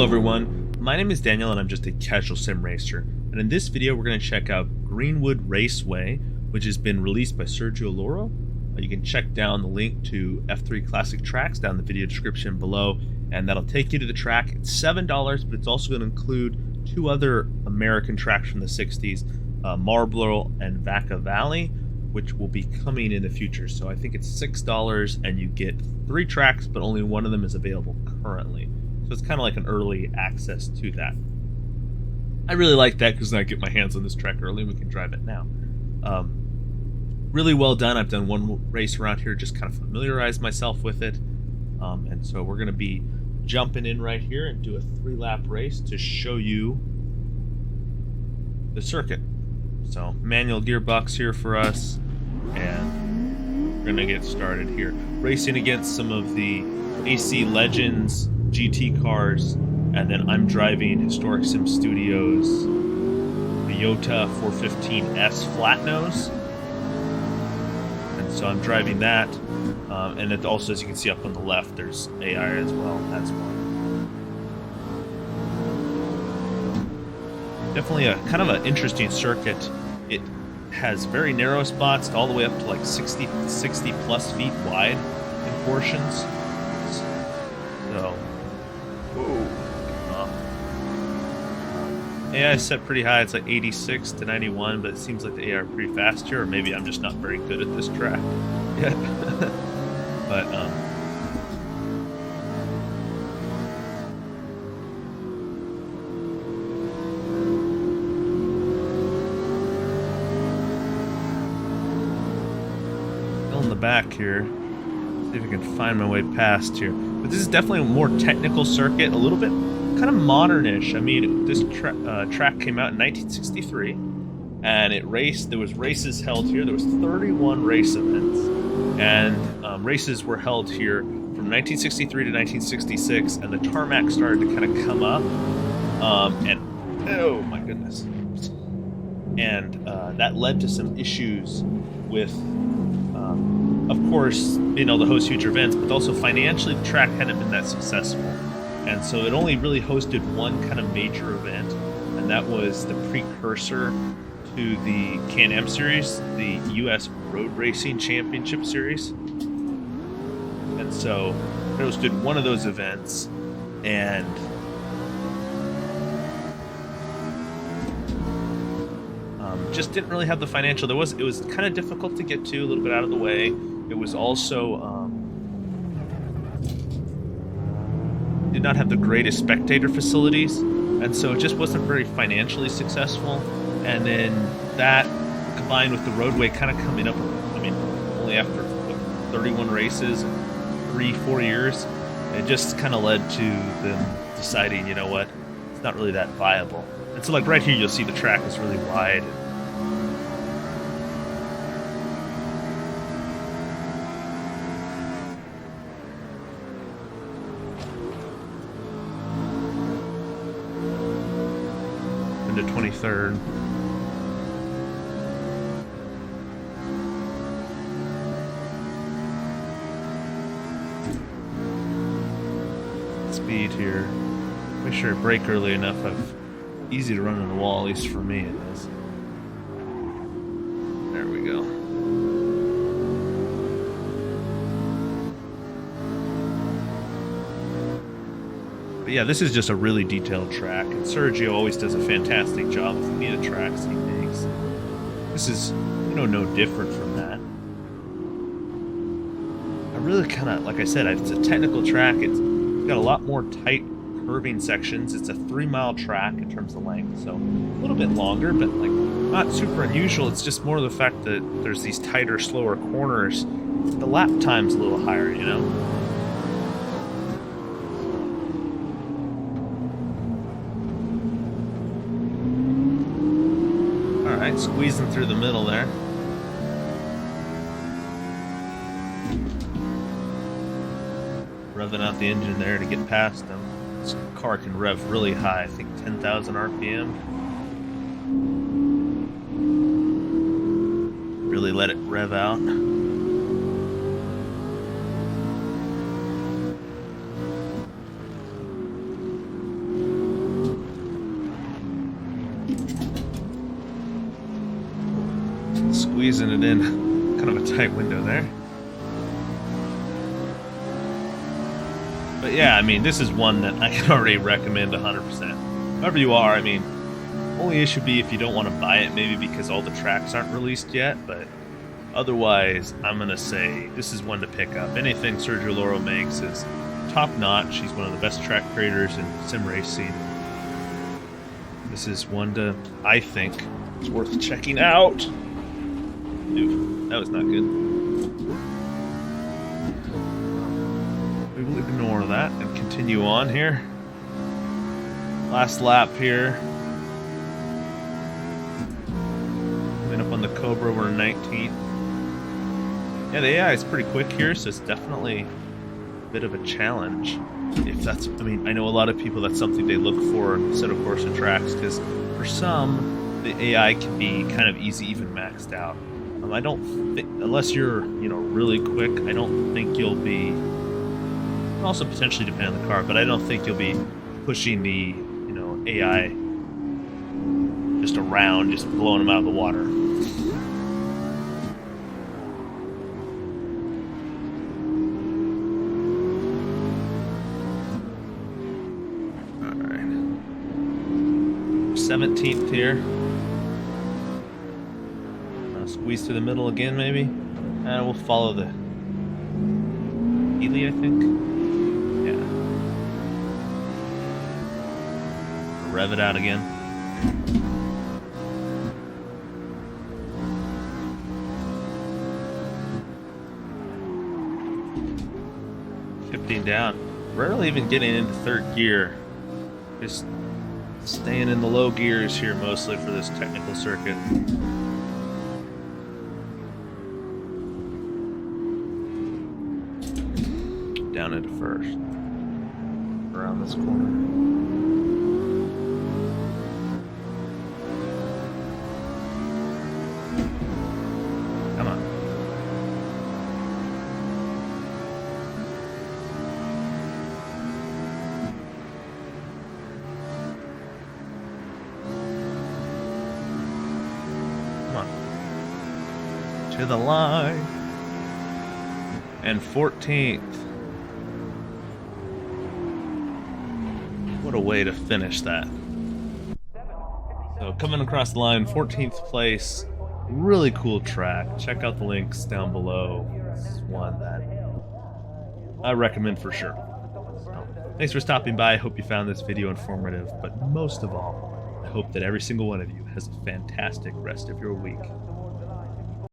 Hello everyone, my name is Daniel and I'm just a casual sim racer, and in this video we're going to check out Greenwood Raceway, which has been released by Sergio Loro. You can check down the link to F3 Classic Tracks down in the video description below, and that'll take you to the track. It's $7, but it's also going to include two other American tracks from the 60s, Marlboro and Vaca Valley, which will be coming in the future. So I think it's $6 and you get 3 tracks, but only one of them is available currently. So it's kind of like an early access to that. I really like that because then I get my hands on this track early and we can drive it now. Really well done. I've done one race around here, just kind of familiarize myself with it. And so we're going to be jumping in right here and do a 3-lap race to show you the circuit. So manual gearbox here for us, and we're going to get started here. Racing against some of the AC Legends GT cars, and then I'm driving Historic Sim Studios Toyota 415S Flatnose. And so I'm driving that, and it also, as you can see up on the left, there's AI as well. That's one. Definitely a kind of an interesting circuit. It has very narrow spots all the way up to like 60 plus feet wide in portions. So, AI is set pretty high. It's like 86 to 91, but it seems like the AI are pretty fast here, or maybe I'm just not very good at this track yet. But still in the back here. See if I can find my way past here. But this is definitely a more technical circuit, a little bit kind of modernish. I mean, this track came out in 1963, and it raced. There was races held here. There was 31 race events, and races were held here from 1963 to 1966. And the tarmac started to kind of come up, and oh my goodness, and that led to some issues with, of course, being able to host huge events, but also financially the track hadn't been that successful. And so it only really hosted one kind of major event, and that was the precursor to the Can-Am series, the U.S. Road Racing Championship Series. And so it hosted one of those events, and just didn't really have the financial. It was kind of difficult to get to, a little bit out of the way. It was also did not have the greatest spectator facilities, and so it just wasn't very financially successful. And then that combined with the roadway kind of coming up, I mean, only after 31 races, 3-4 years, it just kind of led to them deciding, you know what, it's not really that viable. And so like right here, you'll see the track is really wide. To 23rd. Speed here. Make sure I brake early enough. Easy to run in the wall, at least for me it is. There we go. But yeah, this is just a really detailed track, and Sergio always does a fantastic job with any of the tracks he makes. This is, you know, no different from that. I really kind of, like I said, it's a technical track. It's got a lot more tight curving sections. It's a 3-mile track in terms of length, so a little bit longer, but like not super unusual. It's just more the fact that there's these tighter, slower corners. The lap time's a little higher, you know? Alright, squeezing through the middle there. Revving out the engine there to get past them. This car can rev really high, I think 10,000 RPM. Really let it rev out. squeezing it in kind of a tight window there. But yeah, I mean, this is one that I can already recommend 100%. Whoever you are, I mean, only issue be if you don't want to buy it, maybe because all the tracks aren't released yet, but otherwise, I'm going to say this is one to pick up. Anything Sergio Loro makes is top-notch. He's one of the best track creators in sim racing. This is one to, I think, is worth checking out. Oof, that was not good. We will ignore that and continue on here. Last lap here. Then up on the Cobra, we're 19th. Yeah, the AI is pretty quick here, so it's definitely a bit of a challenge. If that's, I mean, I know a lot of people, that's something they look for in Assetto Corsa tracks, because for some, the AI can be kind of easy, even maxed out. I don't think, unless you're, you know, really quick, I don't think you'll be, also potentially depend on the car, but I don't think you'll be pushing the, you know, AI just around, just blowing them out of the water. Alright. 17th here. Squeeze through the middle again, maybe? And we'll follow the Healy, I think. Yeah. Rev it out again. Shifting down. Rarely even getting into third gear. Just staying in the low gears here mostly for this technical circuit. Down into first. Around this corner. Come on. Come on. To the line. And 14th. What a way to finish that. So coming across the line, 14th place, really cool track. Check out the links down below. This is one that I recommend for sure. So, thanks for stopping by. I hope you found this video informative, but most of all, I hope that every single one of you has a fantastic rest of your week.